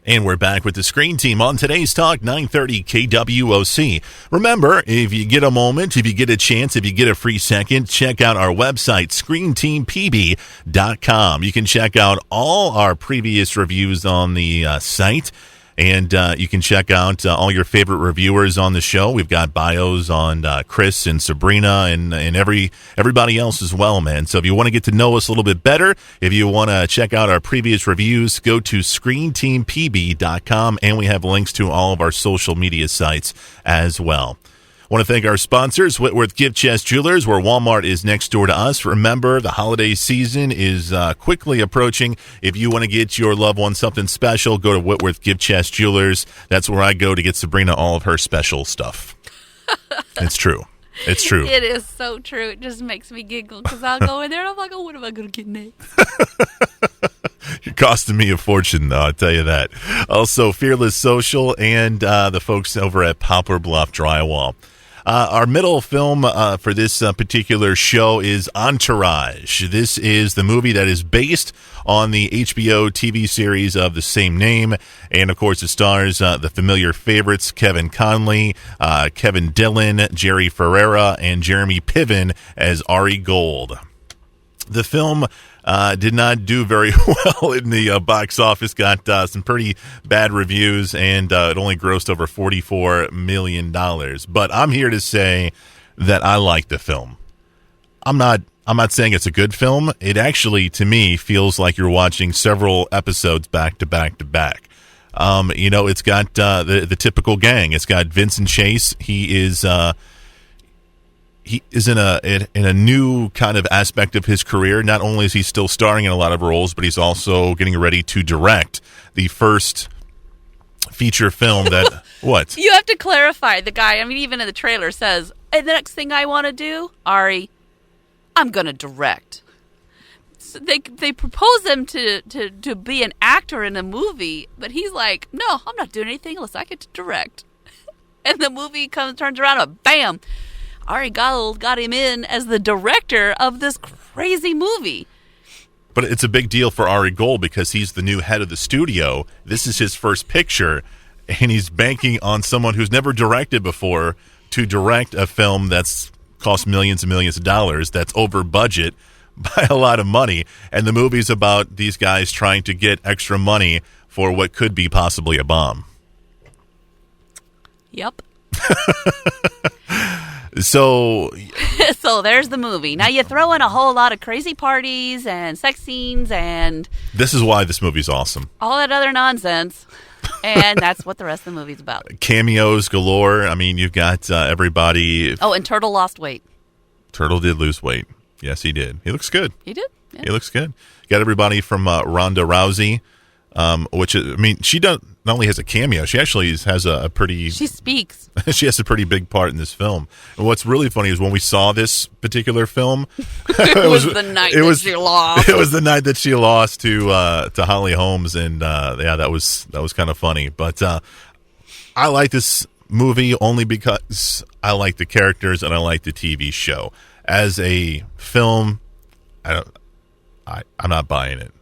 And we're back with the Screen Team on today's Talk 930 KWOC. Remember, if you get a moment, if you get a chance, if you get a free second, check out our website, ScreenTeamPB.com. You can check out all our previous reviews on the site. And you can check out all your favorite reviewers on the show. We've got bios on Chris and Sabrina and everybody else as well, man. So if you want to get to know us a little bit better, if you want to check out our previous reviews, go to ScreenTeamPB.com, and we have links to all of our social media sites as well. I want to thank our sponsors, Whitworth Gift Chest Jewelers, where Walmart is next door to us. Remember, the holiday season is quickly approaching. If you want to get your loved one something special, go to Whitworth Gift Chest Jewelers. That's where I go to get Sabrina all of her special stuff. It's true. It's true. It is so true. It just makes me giggle because I'll go in there and I'm like, oh, what am I going to get next? You're costing me a fortune, though, I'll tell you that. Also, Fearless Social and the folks over at Poplar Bluff Drywall. Our middle film for this particular show is Entourage. This is the movie that is based on the HBO TV series of the same name. And, of course, it stars the familiar favorites, Kevin Conley, Kevin Dillon, Jerry Ferrera, and Jeremy Piven as Ari Gold. The film did not do very well in the box office, got some pretty bad reviews, and it only grossed over $44 million. But I'm here to say that I like the film. I'm not saying it's a good film. It actually, to me, feels like you're watching several episodes back to back to back. It's got the typical gang. It's got Vincent Chase. He is in a new kind of aspect of his career. Not only is he still starring in a lot of roles, but he's also getting ready to direct the first feature film that what? You have to clarify. The guy, even in the trailer says, hey, the next thing I want to do, Ari, I'm going to direct. So they propose him to be an actor in a movie, but he's like, no, I'm not doing anything unless I get to direct. And the movie turns around and bam, Ari Gold got him in as the director of this crazy movie. But it's a big deal for Ari Gold because he's the new head of the studio. This is his first picture, and he's banking on someone who's never directed before to direct a film that's cost millions and millions of dollars, that's over budget by a lot of money. And the movie's about these guys trying to get extra money for what could be possibly a bomb. Yep. So there's the movie. Now you throw in a whole lot of crazy parties and sex scenes and this is why this movie's awesome. All that other nonsense. And that's what the rest of the movie's about. Cameos galore. You've got everybody. Oh, and Turtle lost weight. Turtle did lose weight. Yes, he did. He looks good. He did? Yeah. He looks good. Got everybody from Ronda Rousey, which, she not only has a cameo, she actually has a pretty... She speaks. She has a pretty big part in this film. And what's really funny is when we saw this particular film... it was the night that she lost. It was the night that she lost to Holly Holmes, and that was kind of funny. But I like this movie only because I like the characters and I like the TV show. As a film, I'm not buying it.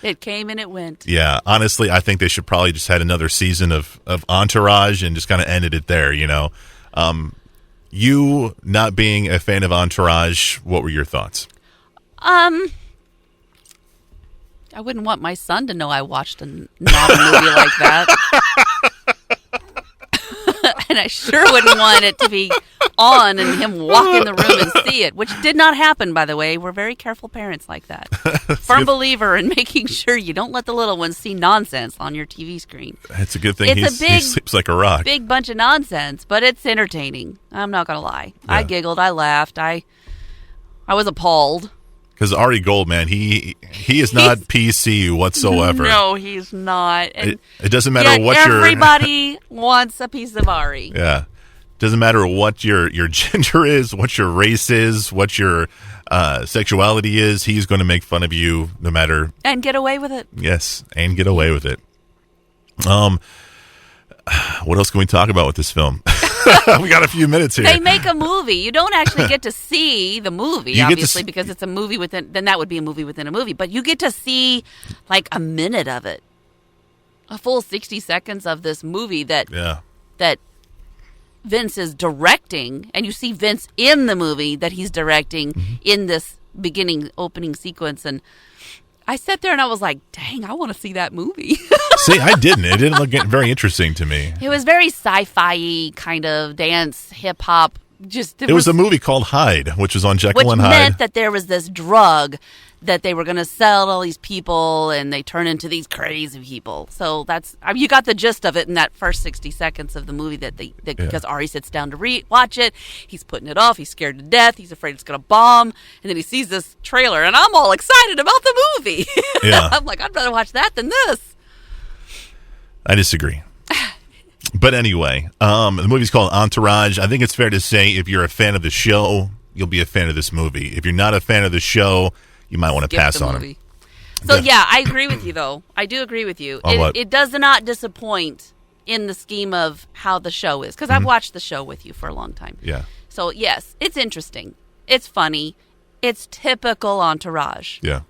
It came and it went. Yeah, honestly, I think they should probably just had another season of Entourage and just kind of ended it there. You not being a fan of Entourage, what were your thoughts? I wouldn't want my son to know I watched a movie like that. And I sure wouldn't want it to be on and him walk in the room and see it, which did not happen, by the way. We're very careful parents like that. Firm believer in making sure you don't let the little ones see nonsense on your TV screen. It's a good thing he sleeps like a rock. Big bunch of nonsense, but it's entertaining. I'm not going to lie. Yeah. I giggled. I laughed. I was appalled. Because Ari Gold, man, he is not PC whatsoever. No, he's not. And it doesn't matter what everybody wants a piece of Ari. Yeah. Doesn't matter what your gender is, what your race is, what your sexuality is. He's going to make fun of you no matter. And get away with it. Yes, and get away with it. What else can we talk about with this film? We got a few minutes here. They make a movie. You don't actually get to see the movie, obviously, because it's a movie within. Then that would be a movie within a movie. But you get to see like a minute of it. a full 60 seconds of this movie that Yeah. that Vince is directing, and you see Vince in the movie that he's directing in this opening sequence, and I sat there and I was like, dang, I want to see that movie. See, I didn't. It didn't look very interesting to me. It was very sci-fi kind of dance, hip-hop. It was a movie called Hyde, which was on Jekyll and Hyde. Which meant that there was this drug that they were going to sell to all these people, and they turn into these crazy people. So you got the gist of it in that first 60 seconds of the movie because Ari sits down to watch it. He's putting it off. He's scared to death. He's afraid it's going to bomb. And then he sees this trailer, and I'm all excited about the movie. Yeah. I'm like, I'd rather watch that than this. I disagree. But anyway, the movie's called Entourage. I think it's fair to say if you're a fan of the show, you'll be a fan of this movie. If you're not a fan of the show, you might want to pass on it. So, yeah, I agree with you, though. I do agree with you. It does not disappoint in the scheme of how the show is, because I've watched the show with you for a long time. Yeah. So, yes, it's interesting. It's funny. It's typical Entourage. Yeah.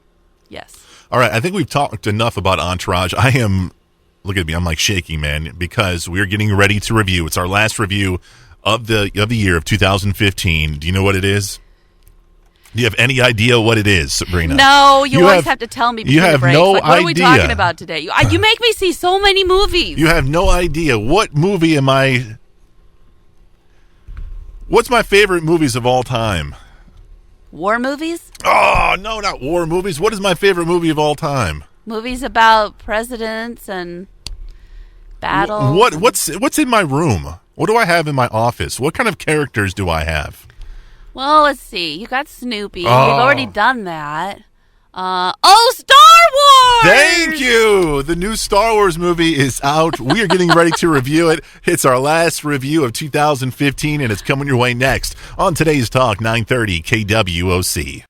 Yes. All right, I think we've talked enough about Entourage. Look at me, I'm like shaking, man, because we're getting ready to review. It's our last review of the year of 2015. Do you know what it is? Do you have any idea what it is, Sabrina? No, you always have to tell me. You have breaks. no like, idea. What are we talking about today? You make me see so many movies. You have no idea. What movie am I... What's my favorite movies of all time? War movies? Oh, no, not war movies. What is my favorite movie of all time? Movies about presidents and battles. What's in my room? What do I have in my office? What kind of characters do I have? Well, let's see. You got Snoopy. Oh. We've already done that. Star Wars! Thank you! The new Star Wars movie is out. We are getting ready to review it. It's our last review of 2015, and it's coming your way next on today's Talk 930 KWOC.